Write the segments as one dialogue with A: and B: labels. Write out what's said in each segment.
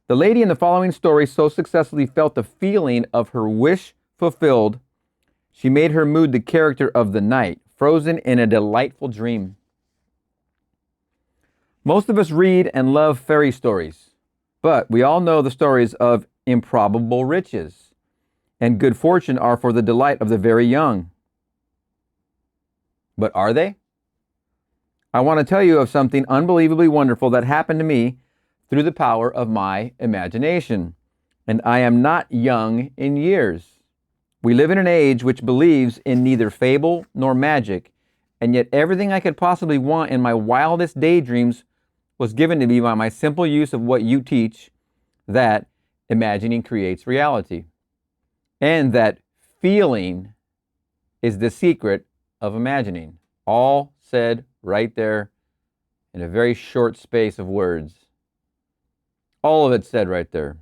A: The lady in the following story so successfully felt the feeling of her wish fulfilled, she made her mood the character of the night, frozen in a delightful dream. Most of us read and love fairy stories, but we all know the stories of improbable riches and good fortune are for the delight of the very young. But are they? I want to tell you of something unbelievably wonderful that happened to me through the power of my imagination. And I am not young in years. We live in an age which believes in neither fable nor magic, and yet everything I could possibly want in my wildest daydreams was given to me by my simple use of what you teach, that imagining creates reality, and that feeling is the secret of imagining. All said right there in a very short space of words. All of it said right there.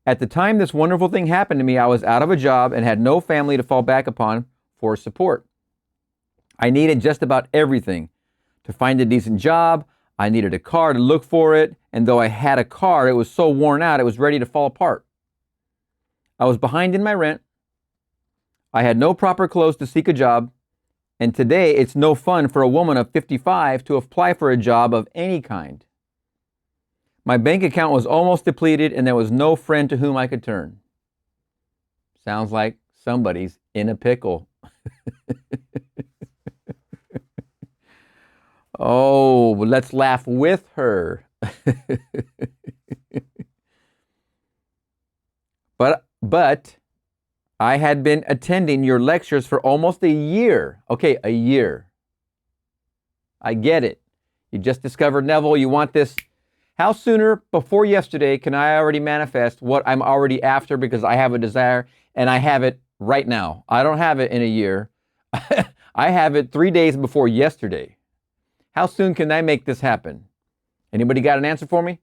A: At the time this wonderful thing happened to me, I was out of a job and had no family to fall back upon for support. I needed just about everything. To find a decent job, I needed a car to look for it, and though I had a car, it was so worn out it was ready to fall apart. I was behind in my rent. I had no proper clothes to seek a job, and today it's no fun for a woman of 55 to apply for a job of any kind. My bank account was almost depleted, and there was no friend to whom I could turn. Sounds like somebody's in a pickle. Oh, let's laugh with her. But I had been attending your lectures for almost a year. Okay, a year. I get it. You just discovered Neville. You want this. How sooner before yesterday can I already manifest what I'm already after, because I have a desire and I have it right now. I don't have it in a year. I have it 3 days before yesterday. How soon can I make this happen? Anybody got an answer for me?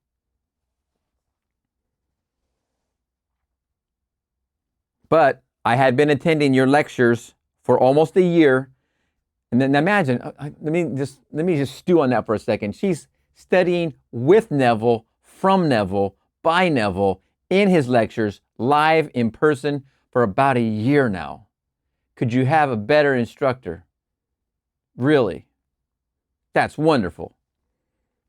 A: But I had been attending your lectures for almost a year. And then imagine, let me just stew on that for a second. She's studying with Neville, from Neville, by Neville, in his lectures, live in person for about a year now. Could you have a better instructor? Really? That's wonderful.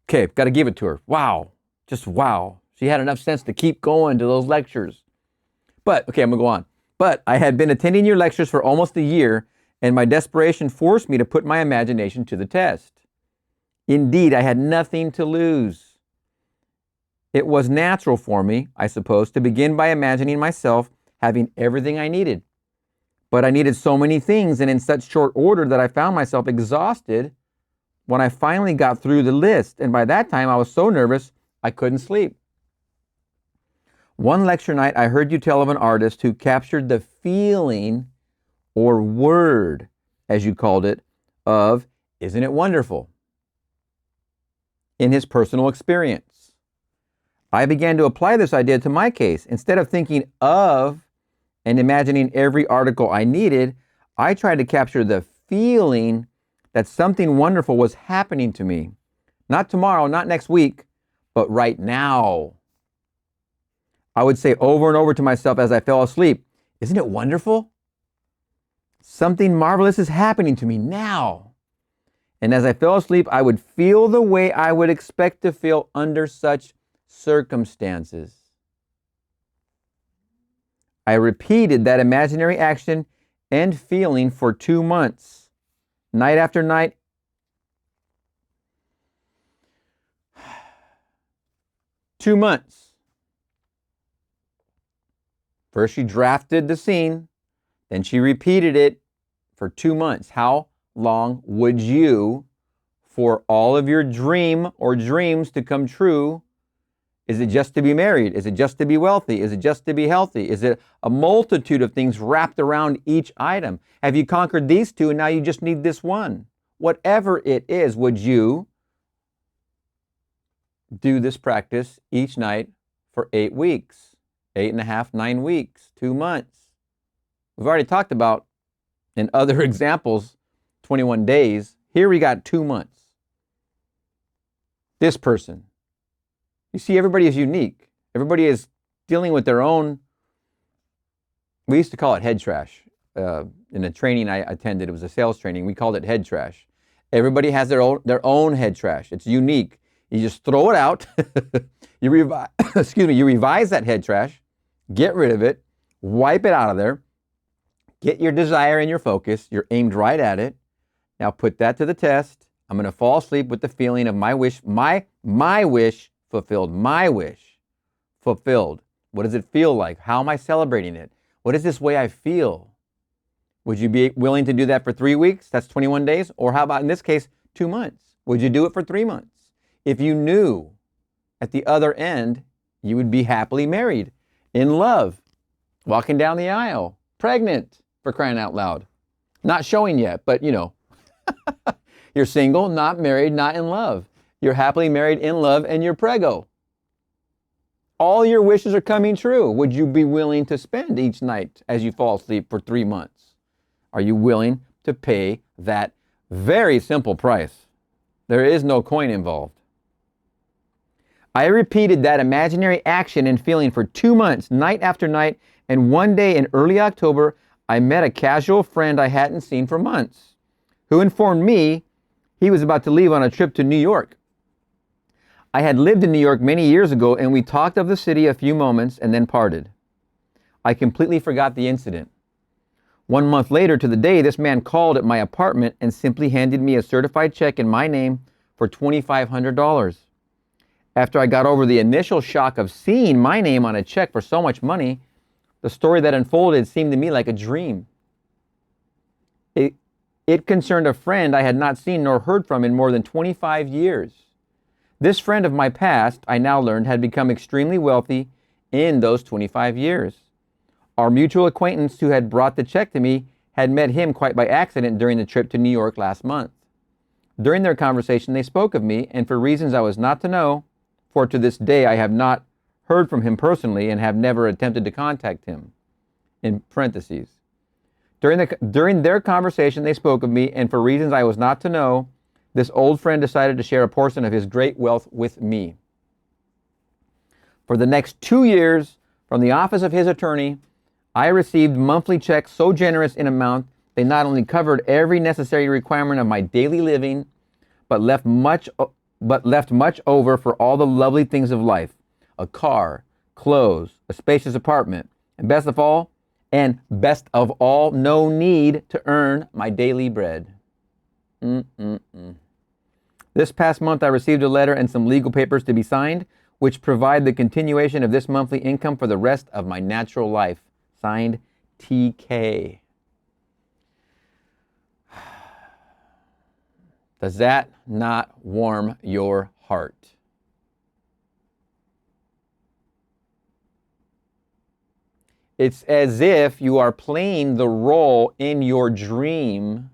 A: Okay, got to give it to her. Wow. Just wow. She had enough sense to keep going to those lectures. But, okay, I'm going to go on. But I had been attending your lectures for almost a year, and my desperation forced me to put my imagination to the test. Indeed, I had nothing to lose. It was natural for me, I suppose, to begin by imagining myself having everything I needed. But I needed so many things and in such short order that I found myself exhausted when I finally got through the list. And by that time, I was so nervous, I couldn't sleep. One lecture night, I heard you tell of an artist who captured the feeling, or word, as you called it, of, isn't it wonderful, in his personal experience. I began to apply this idea to my case. Instead of thinking of and imagining every article I needed, I tried to capture the feeling that something wonderful was happening to me. Not tomorrow, not next week, but right now. I would say over and over to myself as I fell asleep, isn't it wonderful? Something marvelous is happening to me now. And as I fell asleep, I would feel the way I would expect to feel under such circumstances. I repeated that imaginary action and feeling for 2 months, night after night. 2 months. First she drafted the scene, then she repeated it for 2 months. How long would you, for all of your dream or dreams to come true? Is it just to be married? Is it just to be wealthy? Is it just to be healthy? Is it a multitude of things wrapped around each item? Have you conquered these two and now you just need this one? Whatever it is, would you do this practice each night for 8 weeks, 8.5, 9 weeks, 2 months? We've already talked about, in other examples, 21 days. Here we got 2 months. This person, You see, everybody is unique. Everybody is dealing with their own, we used to call it head trash. In a training I attended, it was a sales training, we called it head trash. Everybody has their own head trash. It's unique. You just throw it out. You revise that head trash, get rid of it, wipe it out of there, get your desire and your focus. You're aimed right at it. Now put that to the test. I'm going to fall asleep with the feeling of my wish, my wish fulfilled, my wish fulfilled. What does it feel like? How am I celebrating it? What is this way I feel? Would you be willing to do that for 3 weeks? That's 21 days. Or how about in this case, 2 months? Would you do it for 3 months? If you knew at the other end, you would be happily married, in love, walking down the aisle, pregnant, for crying out loud. Not showing yet, but you know. You're single, not married, not in love. You're happily married, in love, and you're preggo. All your wishes are coming true. Would you be willing to spend each night as you fall asleep for 3 months? Are you willing to pay that very simple price? There is no coin involved. I repeated that imaginary action and feeling for 2 months, night after night, and one day in early October, I met a casual friend I hadn't seen for months, who informed me he was about to leave on a trip to New York. I had lived in New York many years ago, and we talked of the city a few moments and then parted. I completely forgot the incident. 1 month later to the day, this man called at my apartment and simply handed me a certified check in my name for $2,500. After I got over the initial shock of seeing my name on a check for so much money, the story that unfolded seemed to me like a dream. It concerned a friend I had not seen nor heard from in more than 25 years. This friend of my past, I now learned, had become extremely wealthy in those 25 years. Our mutual acquaintance who had brought the check to me had met him quite by accident during the trip to New York last month. During their conversation, they spoke of me, and for reasons I was not to know, for to this day I have not heard from him personally and have never attempted to contact him. In parentheses. During their conversation, they spoke of me, and for reasons I was not to know, this old friend decided to share a portion of his great wealth with me. For the next 2 years, from the office of his attorney, I received monthly checks so generous in amount, they not only covered every necessary requirement of my daily living, but left much over for all the lovely things of life: a car, clothes, a spacious apartment, and best of all, no need to earn my daily bread. This past month, I received a letter and some legal papers to be signed, which provide the continuation of this monthly income for the rest of my natural life. Signed, TK. Does that not warm your heart? It's as if you are playing the role in your dream,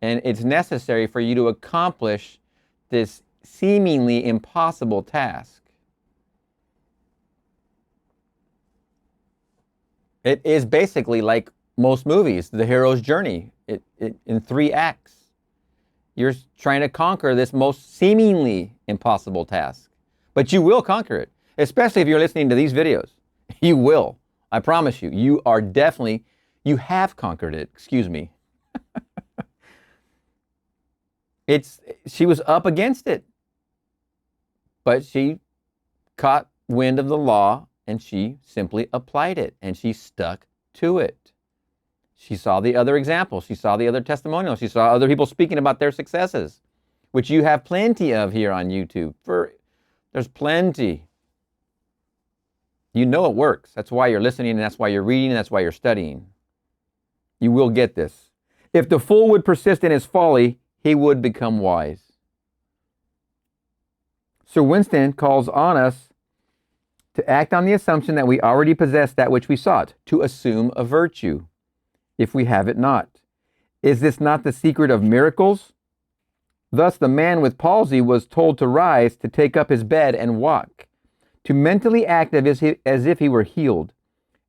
A: and it's necessary for you to accomplish this seemingly impossible task. It is basically like most movies, the hero's journey, in 3 acts. You're trying to conquer this most seemingly impossible task. But you will conquer it, especially if you're listening to these videos. You will. I promise you. You have conquered it. Excuse me. She was up against it. But she caught wind of the law, and she simply applied it, and she stuck to it. She saw the other examples. She saw the other testimonials. She saw other people speaking about their successes, which you have plenty of here on YouTube. There's plenty. You know it works. That's why you're listening, and that's why you're reading, and that's why you're studying. You will get this. If the fool would persist in his folly, he would become wise. Sir Winston calls on us to act on the assumption that we already possess that which we sought, to assume a virtue, if we have it not. Is this not the secret of miracles? Thus the man with palsy was told to rise, to take up his bed and walk, to mentally act as if he were healed.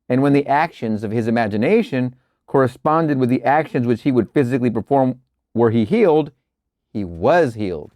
A: And when the actions of his imagination corresponded with the actions which he would physically perform were he healed, he was healed.